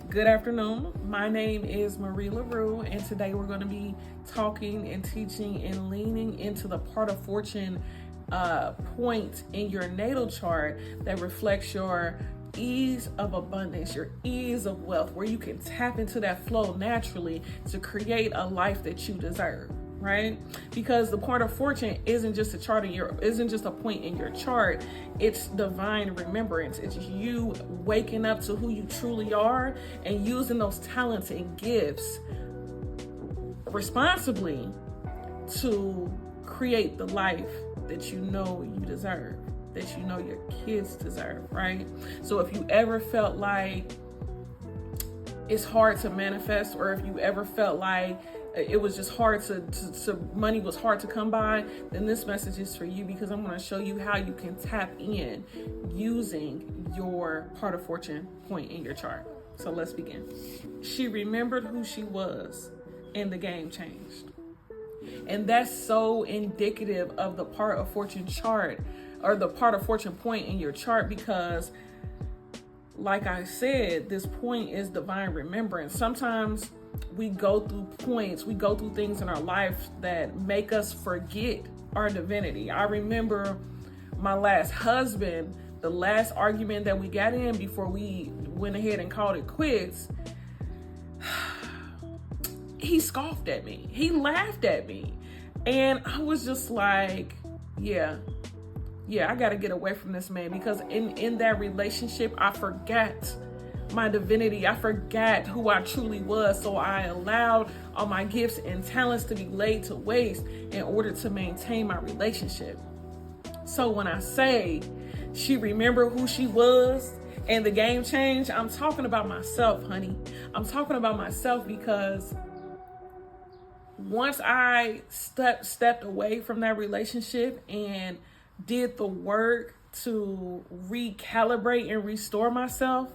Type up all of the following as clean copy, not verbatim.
Good afternoon. My name is Marie LaRue, and today we're going to be talking and teaching and leaning into the part of fortune point in your natal chart that reflects your ease of abundance, your ease of wealth, where you can tap into that flow naturally to create a life that you deserve. Right? Because the point of fortune isn't just a point in your chart. It's divine remembrance. It's you waking up to who you truly are and using those talents and gifts responsibly to create the life that you know you deserve, that you know your kids deserve, right? So if you ever felt like it's hard to manifest, or if you ever felt like it was just hard to money was hard to come by, then this message is for you, because I'm going to show you how you can tap in using your part of fortune point in your chart. So let's begin. She remembered who she was, and the game changed. And that's so indicative of the part of fortune chart, or the part of fortune point in your chart, because like I said, this point is divine remembrance. Sometimes we go through points, we go through things in our life that make us forget our divinity. I remember my last husband, the last argument that we got in before we went ahead and called it quits. He scoffed at me. He laughed at me. And I was just like, yeah, I got to get away from this man, because in that relationship, I forgot my divinity. I forgot who I truly was. So I allowed all my gifts and talents to be laid to waste in order to maintain my relationship. So when I say she remembered who she was and the game changed, I'm talking about myself, honey. I'm talking about myself, because once I stepped away from that relationship and did the work to recalibrate and restore myself,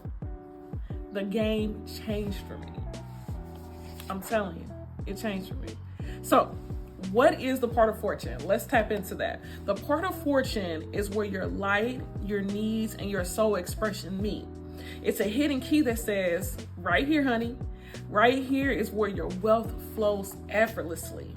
the game changed for me. I'm telling you, it changed for me. So, what is the part of fortune? Let's tap into that. The part of fortune is where your light, your needs, and your soul expression meet. It's a hidden key that says, right here, honey, right here is where your wealth flows effortlessly.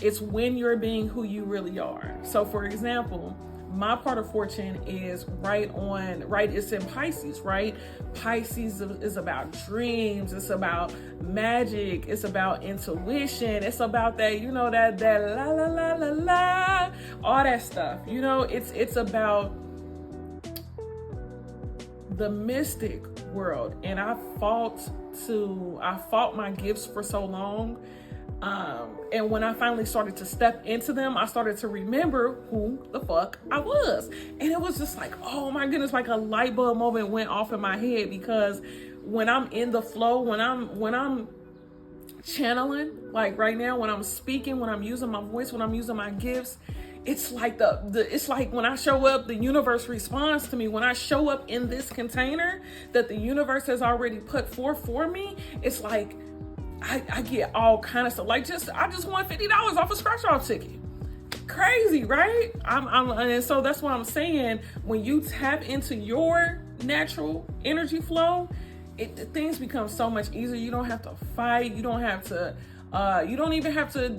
It's when you're being who you really are. So for example, my part of fortune is it's in Pisces, right? Pisces is about dreams. It's about magic. It's about intuition. It's about that, that la, la, la, la, la, all that stuff. It's about the mystic world. And I fought my gifts for so long. And when I finally started to step into them, I started to remember who the fuck I was. And it was just like, oh my goodness, like a light bulb moment went off in my head, because when I'm in the flow, when I'm channeling, like right now, when I'm speaking, when I'm using my voice, when I'm using my gifts, it's like it's like when I show up, the universe responds to me. When I show up in this container that the universe has already put forth for me, it's like I get all kind of stuff. Like I just won $50 off a scratch off ticket. Crazy, right? And so that's what I'm saying. When you tap into your natural energy flow, things become so much easier. You don't have to fight. You don't have to. You don't even have to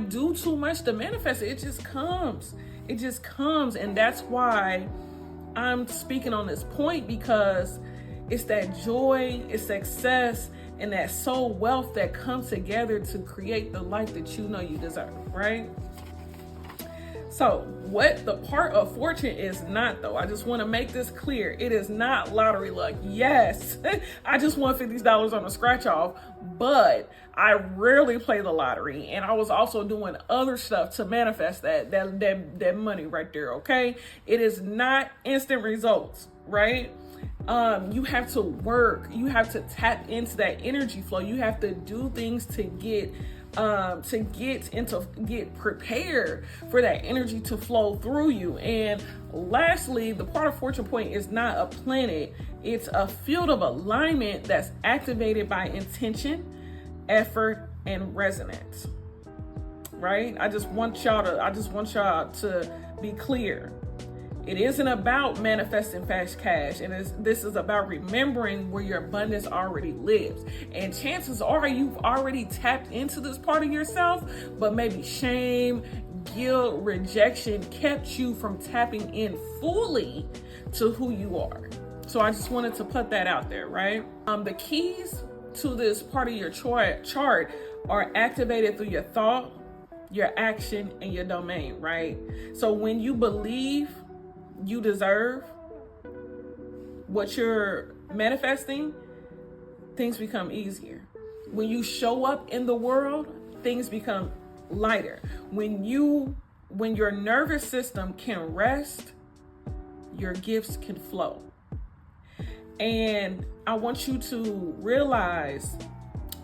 do too much to manifest it. It just comes. It just comes, and that's why I'm speaking on this point, because it's that joy, it's success, and that soul wealth that comes together to create the life that you know you deserve, right? So what the part of fortune is not, though, I just want to make this clear. It is not lottery luck. Yes, I just won $50 on a scratch off, but I rarely play the lottery. And I was also doing other stuff to manifest that money right there, okay? It is not instant results, right? You have to work. You have to tap into that energy flow. You have to do things to get prepared for that energy to flow through you. And lastly, the part of fortune point is not a planet. It's a field of alignment that's activated by intention, effort, and resonance. Right? I just want y'all to be clear. It isn't about manifesting fast cash. This is about remembering where your abundance already lives. And chances are you've already tapped into this part of yourself, but maybe shame, guilt, rejection kept you from tapping in fully to who you are. So I just wanted to put that out there, right? The keys to this part of your chart are activated through your thought, your action, and your domain, right? So when you believe you deserve what you're manifesting, things become easier. When you show up in the world, things become lighter. When your nervous system can rest, your gifts can flow. And I want you to realize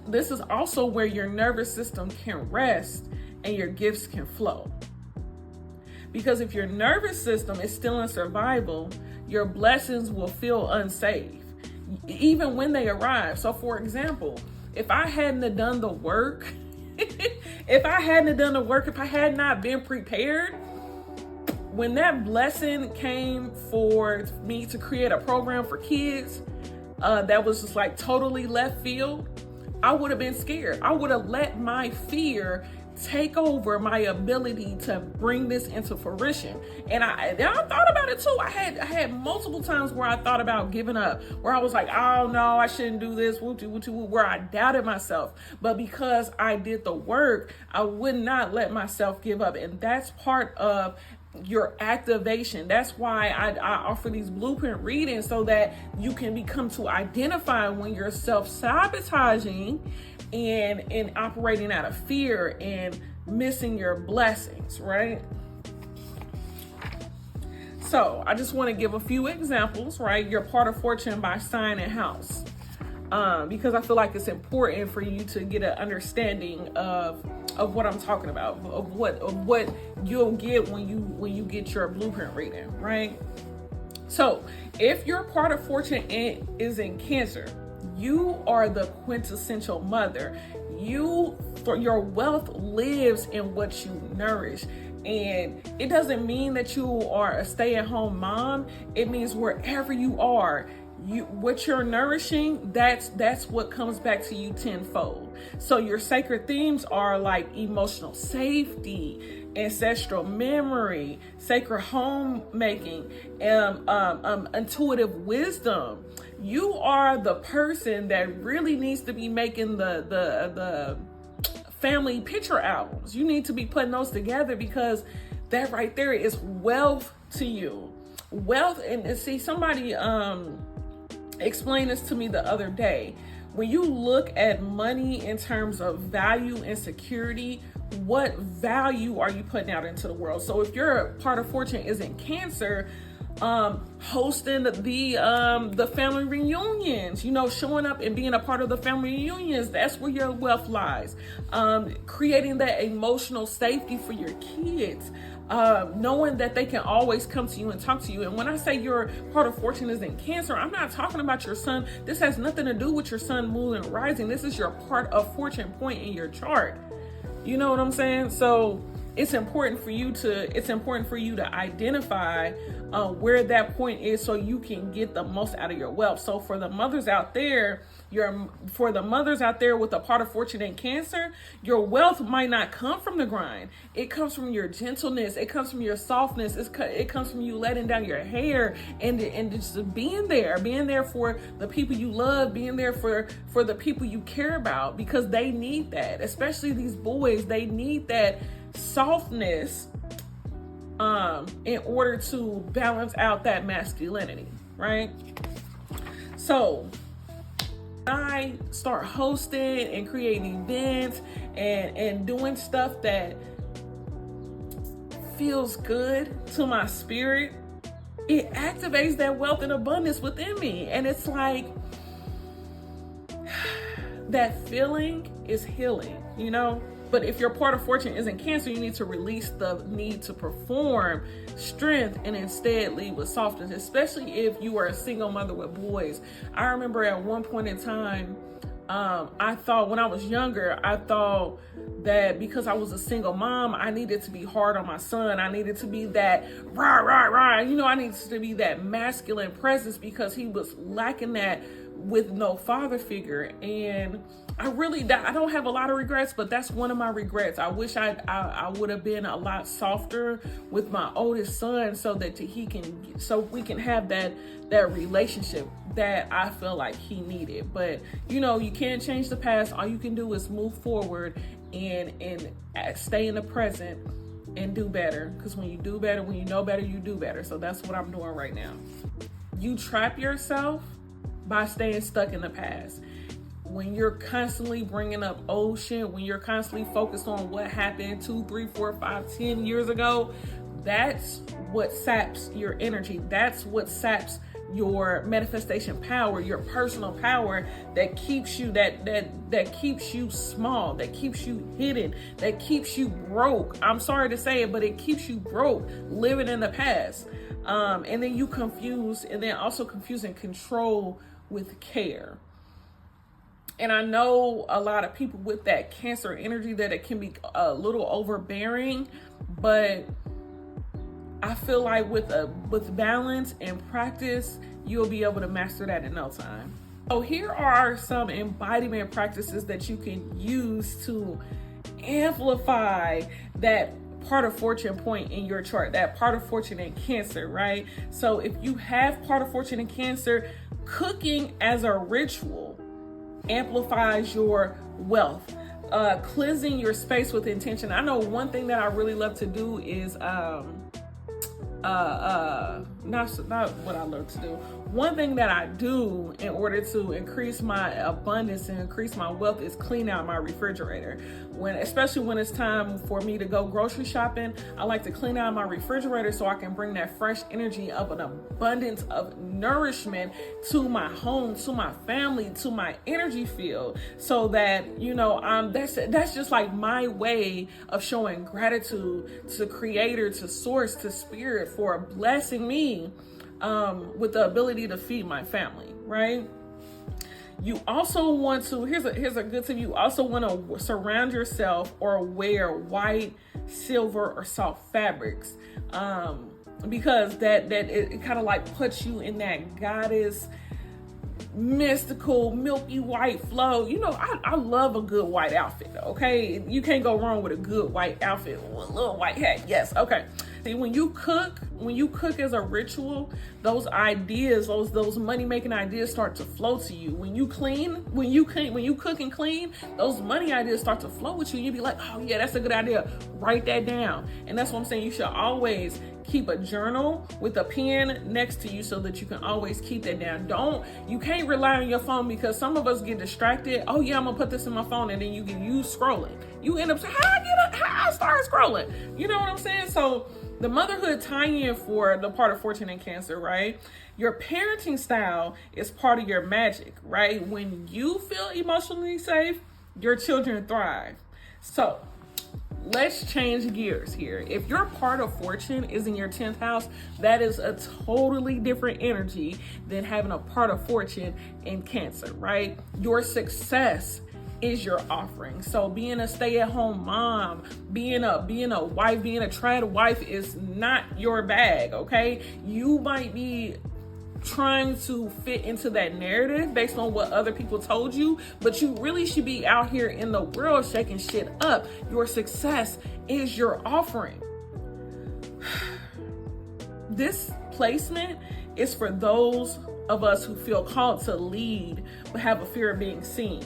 this is also where your nervous system can rest and your gifts can flow. Because if your nervous system is still in survival, your blessings will feel unsafe, even when they arrive. So for example, if I hadn't have done the work, if I had not been prepared, when that blessing came for me to create a program for kids that was just like totally left field, I would have been scared. I would have let my fear take over my ability to bring this into fruition. And I thought about it too. I had multiple times where I thought about giving up, where I was like, oh no, I shouldn't do this, where I doubted myself. But because I did the work, I would not let myself give up. And that's part of your activation. That's why I offer these blueprint readings, so that you can become to identify when you're self-sabotaging and operating out of fear and missing your blessings, right? So I just want to give a few examples, right? Your part of fortune by sign and house, because I feel like it's important for you to get an understanding of what I'm talking about, of what you'll get when you get your blueprint reading, right? So if your part of fortune is in Cancer, you are the quintessential mother. Your wealth lives in what you nourish. And it doesn't mean that you are a stay-at-home mom. It means wherever you are, what you're nourishing, that's what comes back to you tenfold. So your sacred themes are like emotional safety, ancestral memory, sacred homemaking, intuitive wisdom. You are the person that really needs to be making the family picture albums. You need to be putting those together, because that right there is wealth to you. Wealth, and see, somebody explained this to me the other day. When you look at money in terms of value and security, what value are you putting out into the world? So if your part of fortune is in Cancer, hosting the family reunions, showing up and being a part of the family reunions, that's where your wealth lies. Creating that emotional safety for your kids, knowing that they can always come to you and talk to you. And when I say your part of fortune is in Cancer, I'm not talking about your sun. This has nothing to do with your sun, moon, and rising. This is your part of fortune point in your chart. You know what I'm saying? So it's important for you to identify where that point is, so you can get the most out of your wealth. So for the mothers out there, with a part of fortune in Cancer, your wealth might not come from the grind. It comes from your gentleness. It comes from your softness. It comes from you letting down your hair and just being there for the people you love, being there for the people you care about, because they need that. Especially these boys, they need that softness in order to balance out that masculinity, right? So I start hosting and creating events and doing stuff that feels good to my spirit. It activates that wealth and abundance within me. And it's like, that feeling is healing, But if your part of fortune is in Cancer, you need to release the need to perform strength and instead lead with softness, especially if you are a single mother with boys. I remember at one point in time, I thought when I was younger, I thought that because I was a single mom, I needed to be hard on my son. I needed to be that rah, rah, rah. You know, I needed to be that masculine presence because he was lacking that with no father figure. And I don't have a lot of regrets, but that's one of my regrets. I wish I would have been a lot softer with my oldest son so that we can have that relationship that I feel like he needed. But you know, you can't change the past. All you can do is move forward and stay in the present and do better. Because when you do better, when you know better, you do better. So that's what I'm doing right now. You trap yourself by staying stuck in the past. When you're constantly bringing up old shit, when you're constantly focused on what happened 2, 3, 4, 5, 10 years ago, that's what saps your energy. That's what saps your manifestation power, your personal power that keeps you that keeps you small, that keeps you hidden, that keeps you broke. I'm sorry to say it, but it keeps you broke living in the past. And then you also confusing control with care. And I know a lot of people with that Cancer energy that it can be a little overbearing, but I feel like with balance and practice, you'll be able to master that in no time. So here are some embodiment practices that you can use to amplify that part of fortune point in your chart, that part of fortune in Cancer, right? So if you have part of fortune in Cancer, cooking as a ritual amplifies your wealth. Cleansing your space with intention. I know one thing that I really love to do is not what I love to do. One thing that I do in order to increase my abundance and increase my wealth is clean out my refrigerator. Especially when it's time for me to go grocery shopping, I like to clean out my refrigerator so I can bring that fresh energy of an abundance of nourishment to my home, to my family, to my energy field, so that, you know, that's just like my way of showing gratitude to Creator, to Source, to Spirit for blessing me with the ability to feed my family, right? You also want to, here's a good tip, you also want to surround yourself or wear white, silver, or soft fabrics, because that it kind of like puts you in that goddess, mystical, milky white flow. You know, I love a good white outfit, okay? You can't go wrong with a good white outfit with a little white hat, yes, okay. See, when you cook as a ritual, those ideas, those money-making ideas start to flow to you. When you cook and clean, those money ideas start to flow with you. You be like, oh yeah, that's a good idea. Write that down. And that's what I'm saying. You should always keep a journal with a pen next to you so that you can always keep that down. You can't rely on your phone, because some of us get distracted. Oh yeah, I'm gonna put this in my phone, and then you get used scrolling. You end up saying, how I start scrolling. You know what I'm saying? So the motherhood tie-in for the part of fortune in Cancer, right? Your parenting style is part of your magic, right? When you feel emotionally safe, your children thrive. So let's change gears here. If your part of fortune is in your 10th house, that is a totally different energy than having a part of fortune in Cancer, right? Your success is your offering. So being a stay-at-home mom, being a wife, being a trad wife is not your bag, okay? You might be trying to fit into that narrative based on what other people told you, but you really should be out here in the world shaking shit up. Your success is your offering. This placement is for those of us who feel called to lead but have a fear of being seen.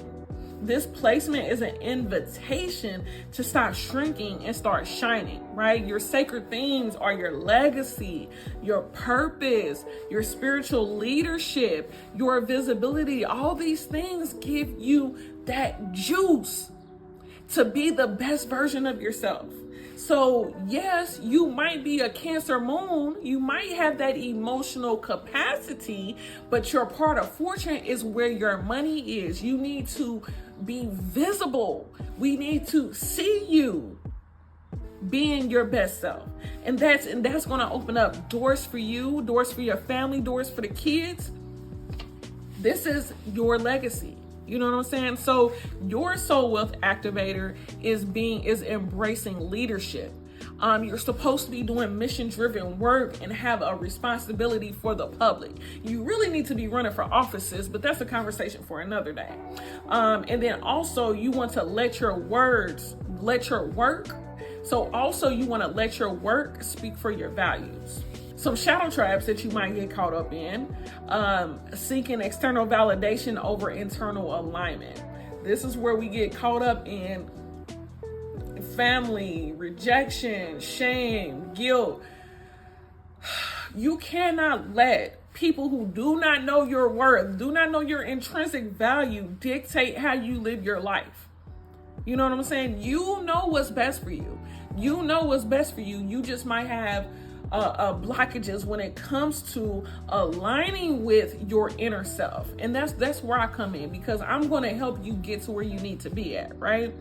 This placement is an invitation to stop shrinking and start shining, right? Your sacred themes are your legacy, your purpose, your spiritual leadership, your visibility. All these things give you that juice to be the best version of yourself. So yes, you might be a Cancer moon, you might have that emotional capacity, but your part of fortune is where your money is. You need to be visible. We need to see you being your best self. And that's going to open up doors for you, doors for your family, doors for the kids. This is your legacy. You know what I'm saying? So your soul wealth activator is embracing leadership. You're supposed to be doing mission-driven work and have a responsibility for the public. You really need to be running for offices, but that's a conversation for another day. And then also you want to let your work speak for your values. Some shadow traps that you might get caught up in, seeking external validation over internal alignment. This is where we get caught up in family, rejection, shame, guilt. You cannot let people who do not know your worth, do not know your intrinsic value, dictate how you live your life. You know what I'm saying? You know what's best for you. You know what's best for you. You just might have blockages when it comes to aligning with your inner self. And that's where I come in, because I'm going to help you get to where you need to be at, right?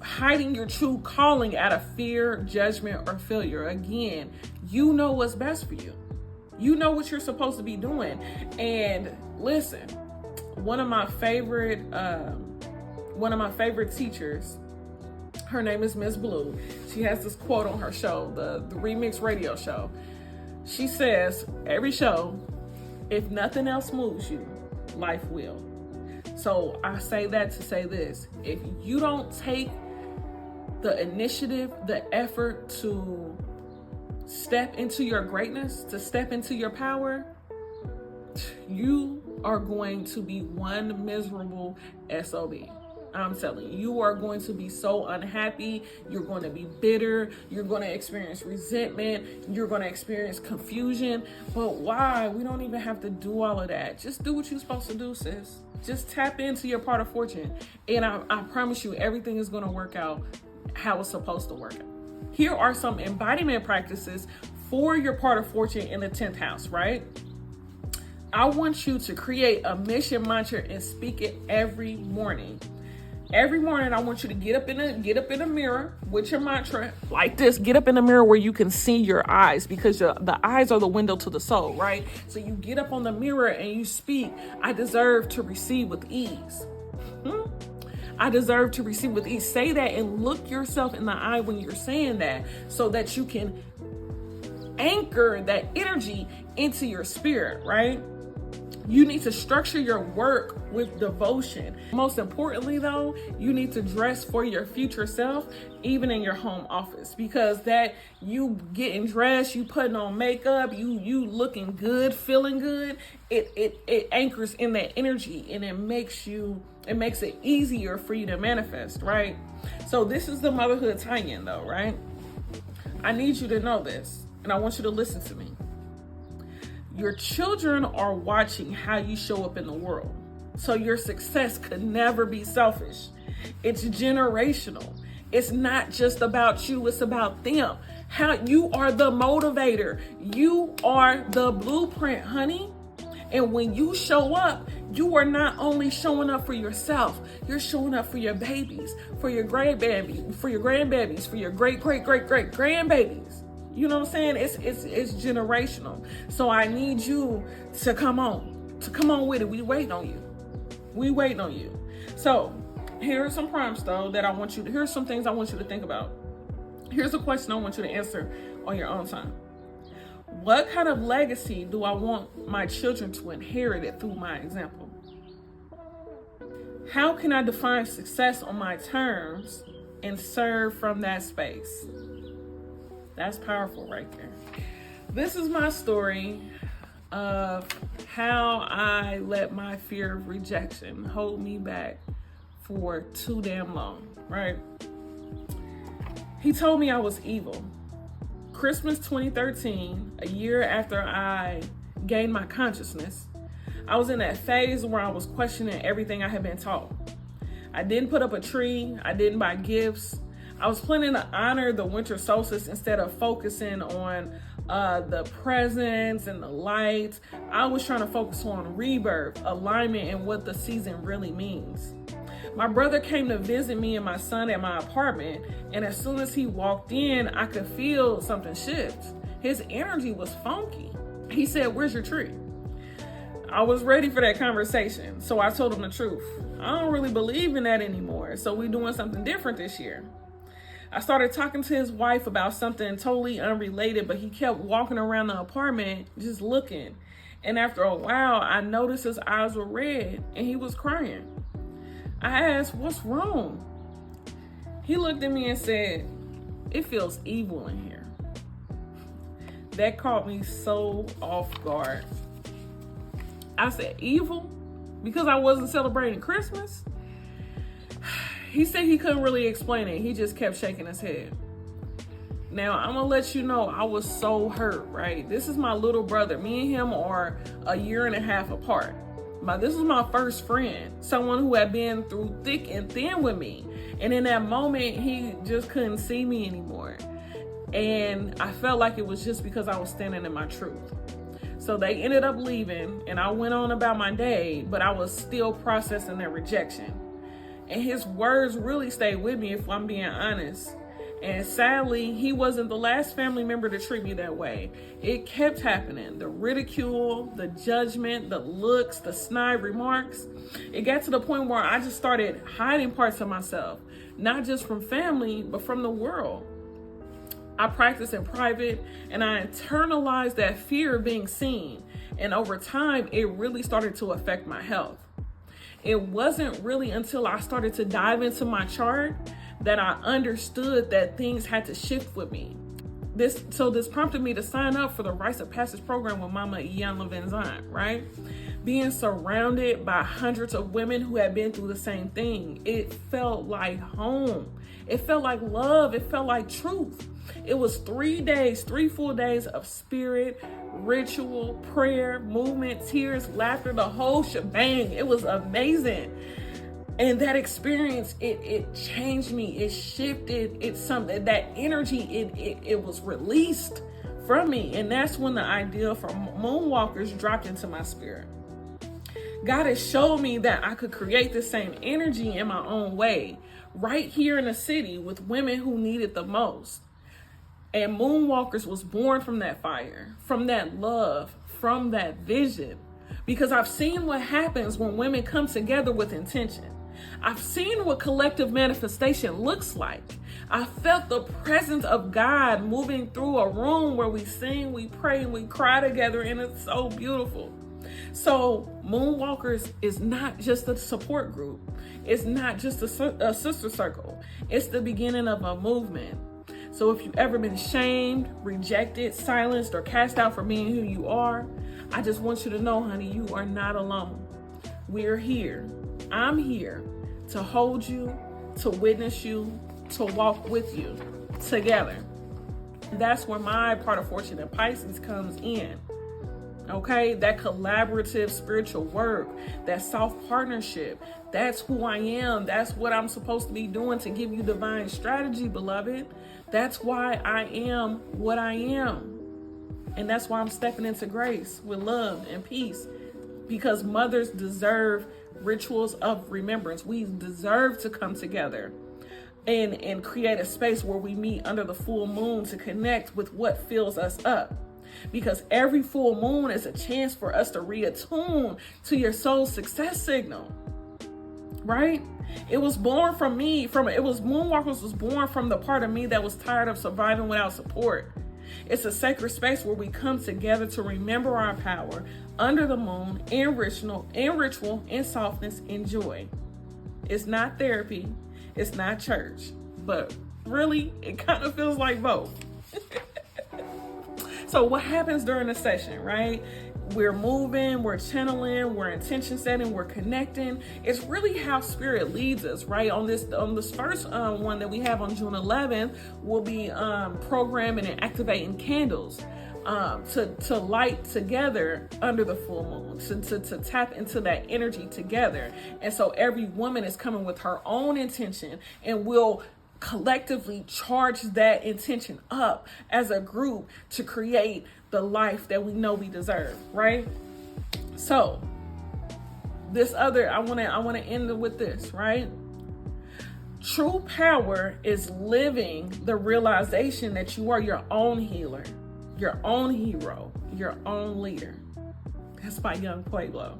Hiding your true calling out of fear, judgment, or failure. Again, you know what's best for you. You know what you're supposed to be doing. And listen, one of my favorite teachers, her name is Miss Blue. She has this quote on her show, the Remix radio show. She says, every show, if nothing else moves you, life will. So I say that to say this: if you don't take the initiative, the effort to step into your greatness, to step into your power, you are going to be one miserable SOB. I'm telling you, you are going to be so unhappy. You're going to be bitter. You're going to experience resentment. You're going to experience confusion. But why? We don't even have to do all of that. Just do what you're supposed to do, sis. Just tap into your part of fortune. And I promise you, everything is going to work out how it's supposed to work out. Here are some embodiment practices for your part of fortune in the 10th house, right? I want you to create a mission mantra and speak it every morning. Every morning, I want you to get up in a mirror with your mantra like this. Get up in the mirror where you can see your eyes, because the eyes are the window to the soul, right? So you get up on the mirror and you speak, I deserve to receive with ease. I deserve to receive with ease. Say that and look yourself in the eye when you're saying that, so that you can anchor that energy into your spirit, right? You need to structure your work with devotion. Most importantly, though, you need to dress for your future self, even in your home office, because that you getting dressed, you putting on makeup, you looking good, feeling good, it anchors in that energy, and it makes it easier for you to manifest, right? So this is the motherhood tie-in, though, right? I need you to know this, and I want you to listen to me. Your children are watching how you show up in the world. So your success could never be selfish. It's generational. It's not just about you, it's about them. How you are the motivator. You are the blueprint, honey. And when you show up, you are not only showing up for yourself, you're showing up for your babies, for your grandbabies, for your great-great-great-great-great-grandbabies. You know what I'm saying? It's generational. So I need you to come on with it. We waiting on you. So here are some prompts, though, here's some things I want you to think about. Here's a question I want you to answer on your own time. What kind of legacy do I want my children to inherit it through my example? How can I define success on my terms and serve from that space? That's powerful right there. This is my story of how I let my fear of rejection hold me back for too damn long, right? He told me I was evil. Christmas 2013, a year after I gained my consciousness, I was in that phase where I was questioning everything I had been taught. I didn't put up a tree. I didn't buy gifts. I was planning to honor the winter solstice instead of focusing on the presents and the lights. I was trying to focus on rebirth, alignment, and what the season really means. My brother came to visit me and my son at my apartment, and as soon as he walked in, I could feel something shift. His energy was funky. He said, "Where's your tree?" I was ready for that conversation. So I told him the truth. I don't really believe in that anymore. So we're doing something different this year. I started talking to his wife about something totally unrelated, but he kept walking around the apartment just looking. And after a while, I noticed his eyes were red and he was crying. I asked, "What's wrong?" He looked at me and said, "It feels evil in here." That caught me so off guard. I said, "Evil? Because I wasn't celebrating Christmas?" He said he couldn't really explain it. He just kept shaking his head. Now, I'm going to let you know, I was so hurt, right? This is my little brother. Me and him are a year and a half apart. This was my first friend, someone who had been through thick and thin with me. And in that moment, he just couldn't see me anymore. And I felt like it was just because I was standing in my truth. So they ended up leaving and I went on about my day, but I was still processing their rejection. And his words really stayed with me, if I'm being honest. And sadly, he wasn't the last family member to treat me that way. It kept happening. The ridicule, the judgment, the looks, the snide remarks. It got to the point where I just started hiding parts of myself, not just from family, but from the world. I practiced in private and I internalized that fear of being seen. And over time, it really started to affect my health. It wasn't really until I started to dive into my chart that I understood that things had to shift with me. This prompted me to sign up for the Rites of Passage program with Mama Iyanla Van Zandt, right? Being surrounded by hundreds of women who had been through the same thing, it felt like home. It felt like love. It felt like truth. It was 3 full days of spirit, ritual, prayer, movement, tears, laughter, the whole shebang. It was amazing. And that experience, it changed me. It shifted. It's something, that energy, it was released from me. And that's when the idea for Moonwalkers dropped into my spirit. God has showed me that I could create the same energy in my own way, right here in the city with women who need it the most. And Moonwalkers was born from that fire, from that love, from that vision. Because I've seen what happens when women come together with intention. I've seen what collective manifestation looks like. I felt the presence of God moving through a room where we sing, we pray, and we cry together, and it's so beautiful. So Moonwalkers is not just a support group. It's not just a sister circle. It's the beginning of a movement. So if you've ever been shamed, rejected, silenced, or cast out for being who you are, I just want you to know, honey, you are not alone. We're here. I'm here to hold you, to witness you, to walk with you together. That's where my part of Fortune in Pisces comes in. Okay, that collaborative spiritual work, that soft partnership, that's who I am. That's what I'm supposed to be doing to give you divine strategy, beloved. That's why I am what I am. And that's why I'm stepping into grace with love and peace, because mothers deserve rituals of remembrance. We deserve to come together and create a space where we meet under the full moon to connect with what fills us up. Because every full moon is a chance for us to reattune to your soul's success signal, right? It was born from me. Moonwalkers was born from the part of me that was tired of surviving without support. It's a sacred space where we come together to remember our power under the moon, in ritual, in softness, in joy. It's not therapy. It's not church. But really, it kind of feels like both. So what happens during the session, right? We're moving, we're channeling, we're intention setting, we're connecting. It's really how spirit leads us, right? On this first one that we have on June 11th, we'll be programming and activating candles to light together under the full moon, to tap into that energy together. And so every woman is coming with her own intention, and we'll collectively charge that intention up as a group to create the life that we know we deserve, right? So I want to end with this, right? True power is living the realization that you are your own healer, your own hero, your own leader. That's by Young Pueblo.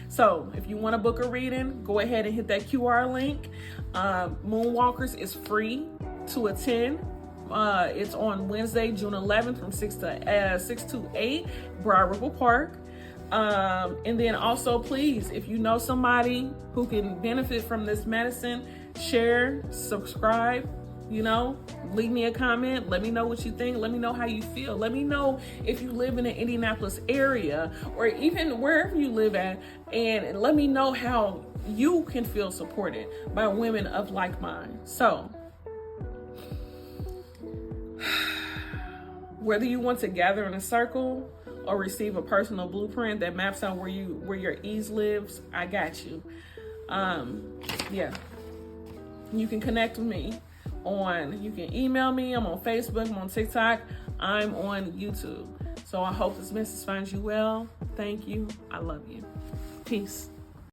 So if you want to book a reading, go ahead and hit that QR link. Moonwalkers is free to attend. It's on Wednesday, June 11th from 6 to 8, Broad Ripple Park. And then also, please, if you know somebody who can benefit from this medicine, share, subscribe, leave me a comment. Let me know what you think. Let me know how you feel. Let me know if you live in the Indianapolis area or even wherever you live at, and let me know how you can feel supported by women of like mind. So, whether you want to gather in a circle or receive a personal blueprint that maps out where your ease lives, I got you. You can connect with me you can email me. I'm on Facebook, I'm on TikTok, I'm on YouTube. So I hope this message finds you well. Thank you. I love you. Peace.